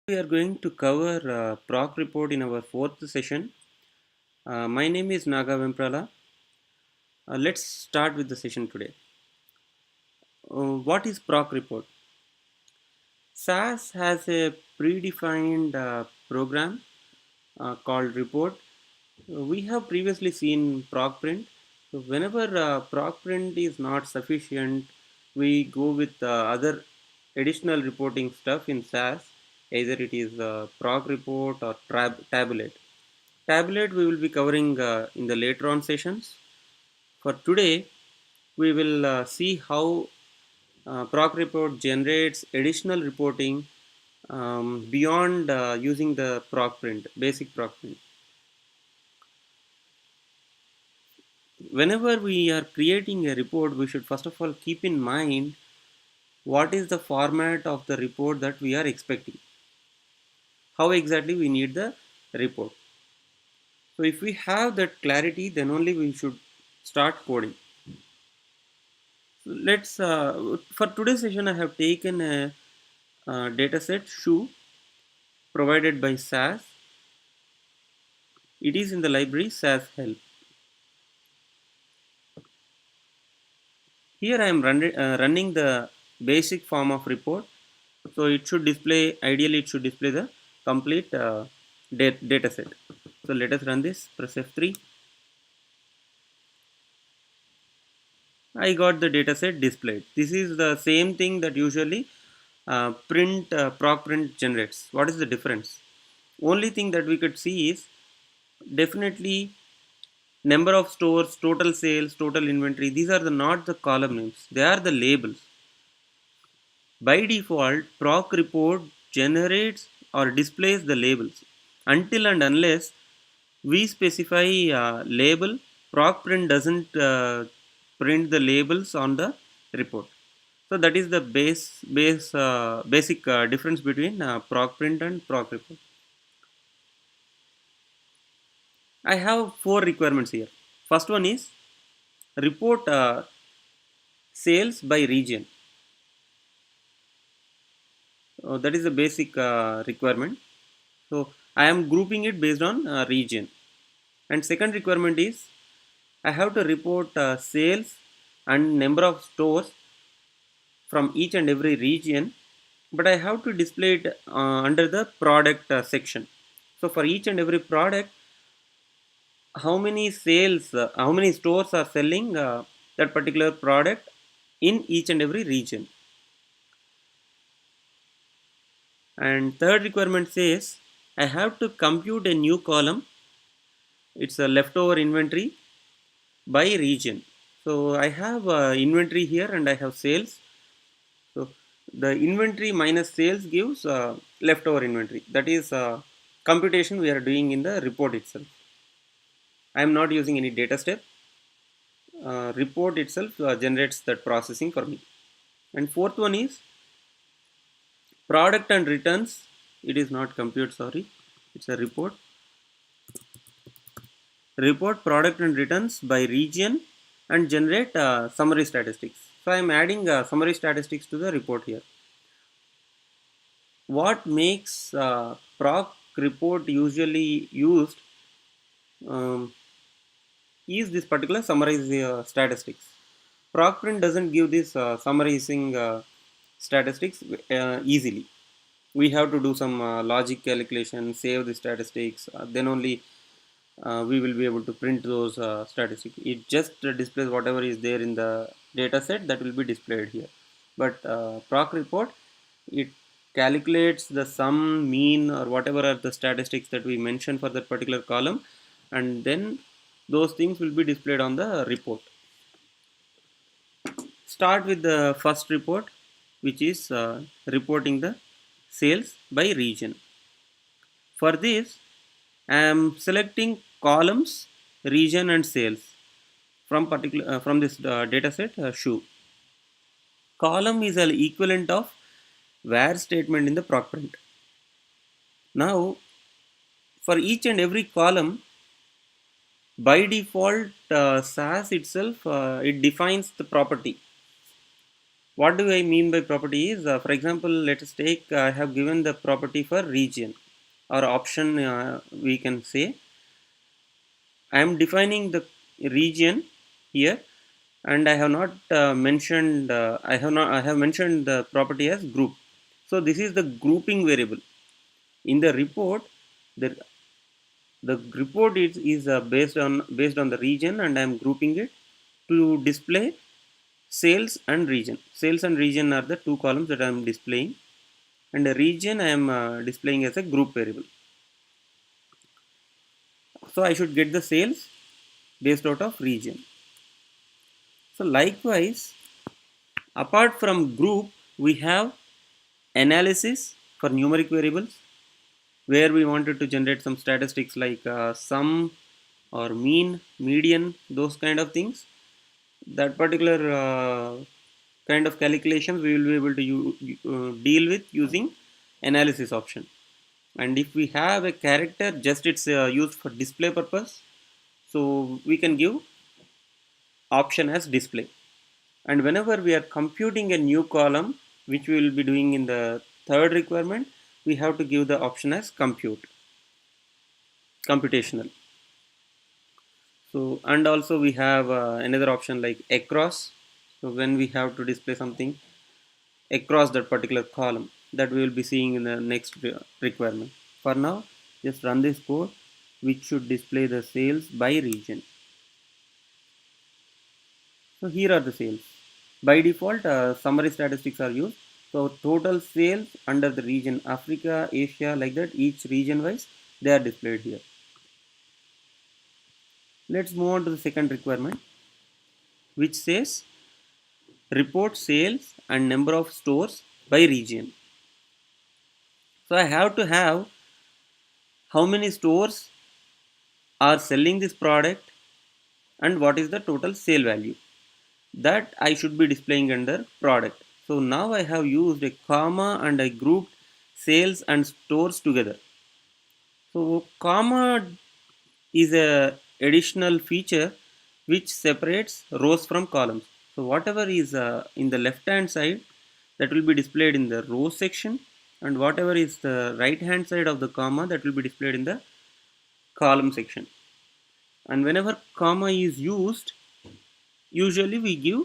We are going to cover PROC report in our fourth session. My name is Naga Vemprala. Let's start with the session today. What is PROC report? SAS has a predefined program called report. We have previously seen PROC print. So whenever PROC print is not sufficient, we go with other additional reporting stuff in SAS. Either it is PROC report or tabulate. Tablet we will be covering in the later on sessions. For today, we will see how PROC report generates additional reporting beyond using the PROC print, basic PROC print. Whenever we are creating a report, we should first of all keep in mind what is the format of the report that we are expecting. How exactly we need the report. So if we have that clarity, then only we should start coding. Let's for today's session I have taken a, dataset shoe provided by SAS. It is in the library SAS help. Here I am running the basic form of report, so it should display, ideally it should display the complete dataset. So let us run this. Press F3. I got the dataset displayed. This is the same thing that usually proc print generates. What is the difference? Only thing that we could see is definitely number of stores, total sales, total inventory. These are the not the column names. They are the labels. By default, proc report generates or displays the labels. Until and unless we specify label, proc print doesn't print the labels on the report. So that is the basic difference between proc print and proc report. I have four requirements here. First one is report sales by region. That is the basic requirement. So I am grouping it based on region. And second requirement is I have to report sales and number of stores from each and every region, but I have to display it under the product section. So for each and every product, how many sales, how many stores are selling that particular product in each and every region. And third requirement says I have to compute a new column. It's a leftover inventory by region. So I have inventory here and I have sales. So the inventory minus sales gives leftover inventory. That is computation we are doing in the report itself. I am not using any data step. Report itself generates that processing for me. And fourth one is product and returns. It is not compute, sorry. It's a report. Report product and returns by region and generate summary statistics. So I am adding summary statistics to the report here. What makes proc report usually used is this particular summarize statistics. Proc print doesn't give this summarizing statistics easily. We have to do some logic calculation, save the statistics, then only we will be able to print those statistics. It just displays whatever is there in the data set that will be displayed here. But proc report, it calculates the sum, mean, or whatever are the statistics that we mentioned for that particular column, and then those things will be displayed on the report. Start with the first report, which is reporting the sales by region. For this, I am selecting columns, region, and sales from this data set shoe. Column is an equivalent of where statement in the proc print. Now, for each and every column, by default, SAS itself it defines the property. What do I mean by property is, for example, let us take, I have given the property for region or option, we can say. I am defining the region here, and I have not mentioned, I have mentioned the property as group. So this is the grouping variable. In the report, the report is based on the region, and I am grouping it to display sales and region. Sales and region are the two columns that I am displaying, and the region I am displaying as a group variable. So I should get the sales based out of region. So likewise, apart from group, we have analysis for numeric variables, where we wanted to generate some statistics like sum or mean, median, those kind of things. That particular kind of calculations we will be able to deal with using analysis option. And if we have a character, just it's used for display purpose, so we can give option as display. And whenever we are computing a new column, which we will be doing in the third requirement, we have to give the option as computational. So, and also we have another option like across. So when we have to display something across that particular column, that we will be seeing in the next requirement. For now, just run this code, which should display the sales by region. So here are the sales. By default, summary statistics are used. So total sales under the region Africa, Asia, like that, each region wise, they are displayed here. Let's move on to the second requirement, which says report sales and number of stores by region. So I have to have how many stores are selling this product and what is the total sale value. That I should be displaying under product. So now I have used a comma and I grouped sales and stores together. So comma is a additional feature which separates rows from columns. So whatever is in the left hand side, that will be displayed in the row section, and whatever is the right hand side of the comma, that will be displayed in the column section. And whenever comma is used, usually we give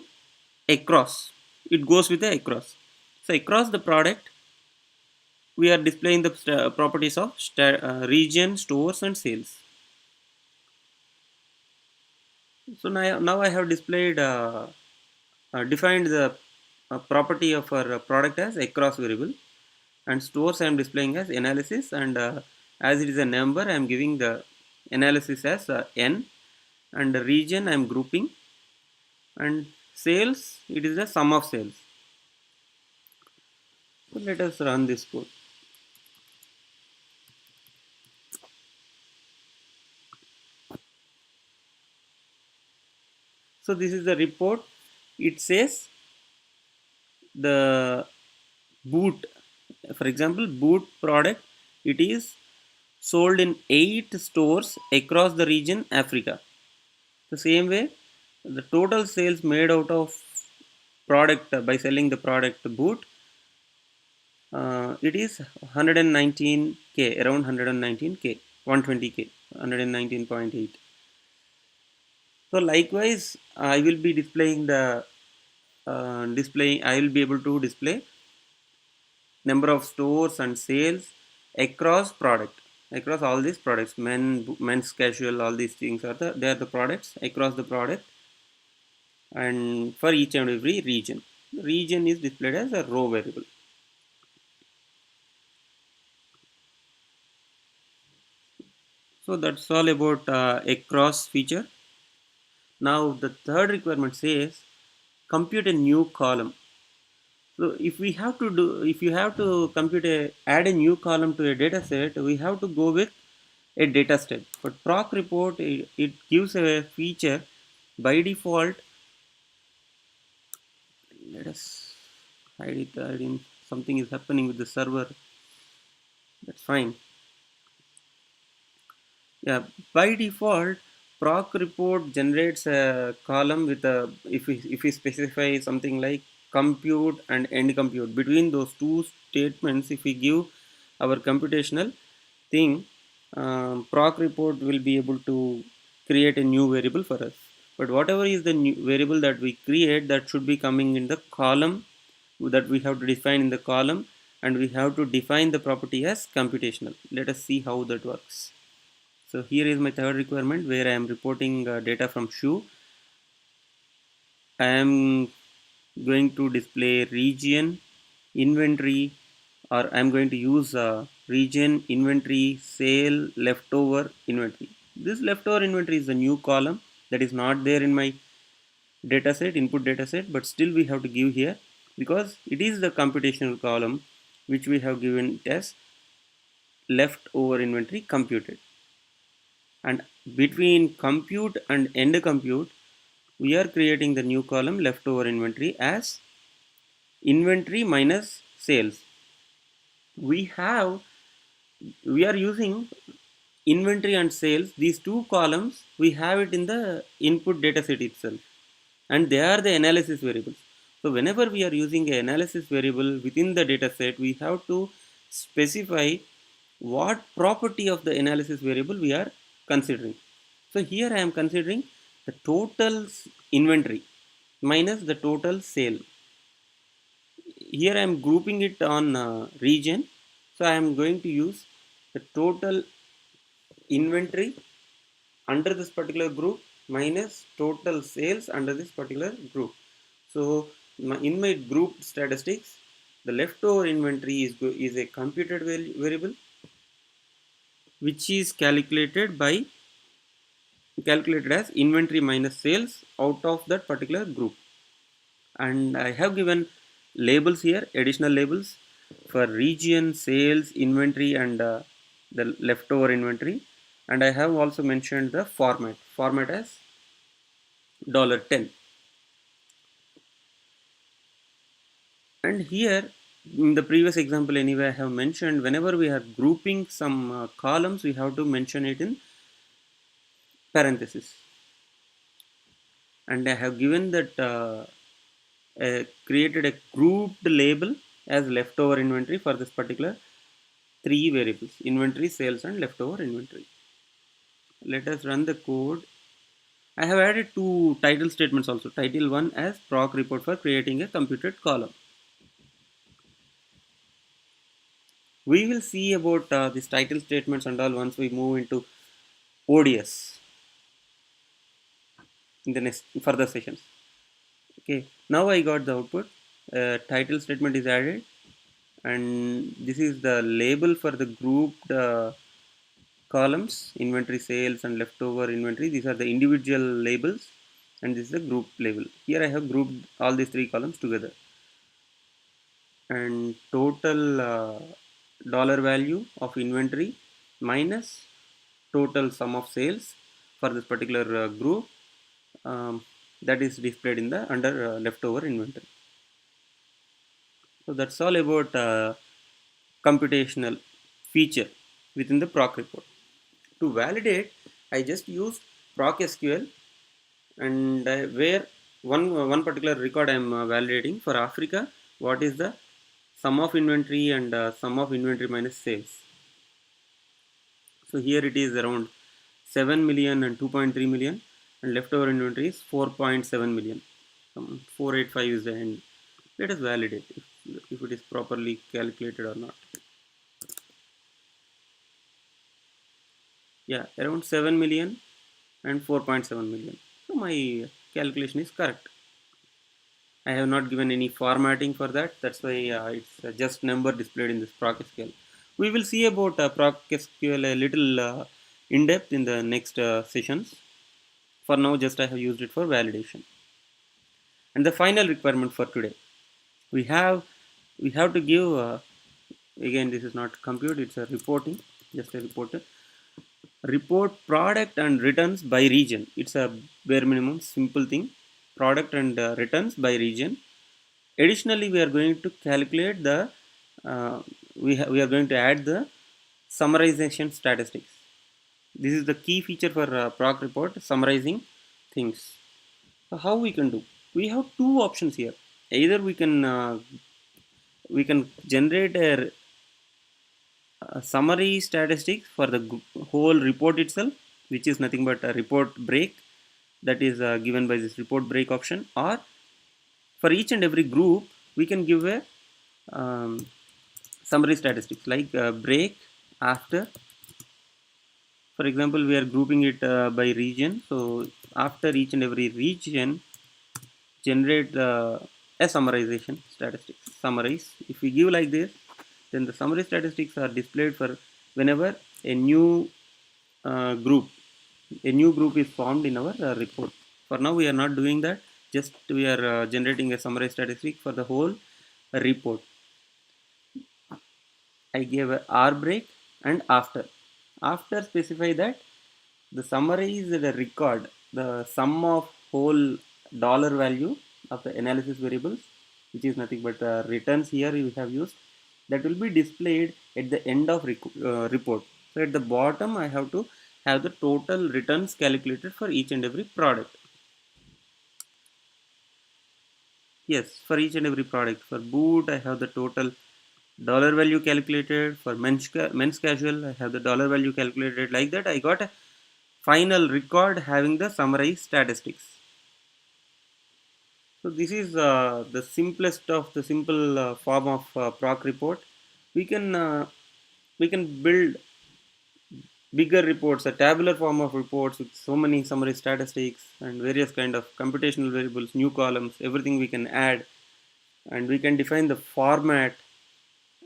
across. It goes with the across. So across the product, we are displaying the properties of region, stores, and sales. So now I have displayed defined the property of our product as across variable, and stores I am displaying as analysis, and as it is a number I am giving the analysis as n, and the region I am grouping, and sales, it is the sum of sales. So let us run this code. So this is the report. It says the boot, for example, boot product, it is sold in 8 stores across the region Africa. The same way, the total sales made out of product by selling the product boot, it is 119k, around 119k, 120k, 119.8. So likewise, I will be displaying the I will be able to display number of stores and sales across product, across all these products, men's casual, all these things are they are the products across the product, and for each and every region. The region is displayed as a row variable. So that's all about across feature. Now the third requirement says compute a new column. So if you have to add a new column to a data set, we have to go with a data step. But proc report, it gives a feature by default. Let us hide it. Something is happening with the server. That's fine. Yeah, by default, proc report generates a column with a, if we specify something like compute and end compute. Between those two statements, if we give our computational thing, proc report will be able to create a new variable for us. But whatever is the new variable that we create, that should be coming in the column, that we have to define in the column, and we have to define the property as computational. Let us see how that works. So here is my third requirement, where I am reporting data from shoe. I am going to display region, inventory, or I am going to use region, inventory, sale, leftover inventory. This leftover inventory is a new column that is not there in my dataset, input dataset, but still we have to give here, because it is the computational column which we have given as leftover inventory computed. And between compute and end compute, we are creating the new column leftover inventory as inventory minus sales. We are using inventory and sales, these two columns we have it in the input data set itself, and they are the analysis variables. So whenever we are using an analysis variable within the data set, we have to specify what property of the analysis variable we are considering. So here I am considering the total inventory minus the total sale. Here I am grouping it on region, so I am going to use the total inventory under this particular group minus total sales under this particular group. So in my group statistics, the leftover inventory is a computed variable which is calculated as inventory minus sales out of that particular group. And I have given labels here, additional labels for region, sales, inventory, and the leftover inventory. And I have also mentioned the format as $10. And here in the previous example anyway, I have mentioned whenever we are grouping some columns, we have to mention it in parenthesis. And I have given that created a grouped label as leftover inventory for this particular three variables: inventory, sales, and leftover inventory. Let us run the code. I have added two title statements also. Title 1 as proc report for creating a computed column. We will see about these title statements and all once we move into ODS in the next further sessions. Okay, now I got the output. Title statement is added, and this is the label for the grouped columns: inventory, sales, and leftover inventory. These are the individual labels, and this is the group label. Here I have grouped all these three columns together. And total dollar value of inventory minus total sum of sales for this particular group, that is displayed in the under leftover inventory. So that's all about computational feature within the proc report. To validate, I just used proc SQL, and where one particular record I am validating for Africa. What is the sum of inventory and sum of inventory minus sales? So here it is around 7 million and 2.3 million, and leftover inventory is 4.7 million. 485 is the end. Let us validate if it is properly calculated or not. Yeah, around 7 million and 4.7 million. So my calculation is correct. I have not given any formatting for that. That's why it's just number displayed in this proc SQL. We will see about proc SQL a little in depth in the next sessions. For now, just I have used it for validation. And the final requirement for today, we have to give again, this is not compute, it's a reporting, just a reporter. Report product and returns by region. It's a bare minimum simple thing. Product and returns by region. Additionally, we are going to calculate the we are going to add the summarization statistics. This is the key feature for proc report, summarizing things. So how we can do? We have two options here. either we can generate a summary statistics for the whole report itself, which is nothing but a report break that is given by this report break option, or for each and every group we can give a um, summary statistics like break after. For example, we are grouping it by region, so after each and every region generate a summarization statistics summarize. If we give like this, then the summary statistics are displayed for whenever a new group is formed in our report. For now we are not doing that, just we are generating a summary statistic for the whole report. I gave a R break and after specify that the summary is the record, the sum of whole dollar value of the analysis variables, which is nothing but returns here we have used, that will be displayed at the end of report. So at the bottom I have to have the total returns calculated for each and every product. Yes, for each and every product. For boot I have the total dollar value calculated. For men's casual I have the dollar value calculated. Like that I got a final record having the summarized statistics. So this is the simplest of the simple form of proc report. We can uh, we can build bigger reports, a tabular form of reports with so many summary statistics and various kind of computational variables, new columns, everything we can add, and we can define the format,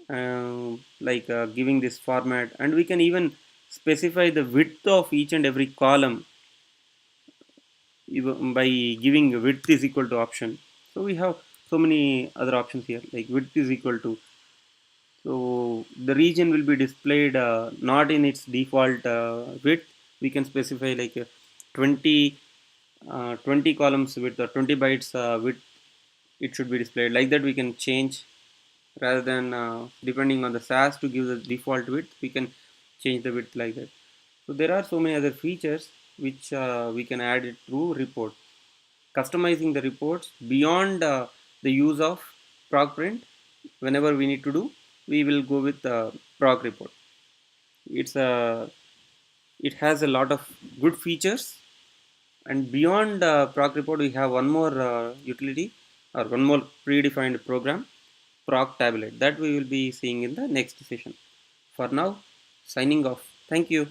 like giving this format, and we can even specify the width of each and every column even by giving width is equal to option. So we have so many other options here, like width is equal to, so the region will be displayed not in its default width. We can specify like 20 20 columns width or 20 bytes width it should be displayed. Like that we can change, rather than depending on the SAS to give the default width, we can change the width like that. So there are so many other features which we can add it through report. Customizing the reports beyond the use of proc print, whenever we need to do, we will go with proc report. It's a it has a lot of good features, and beyond proc report we have one more utility or one more predefined program, proc tabulate, that we will be seeing in the next session. For now, signing off. Thank you.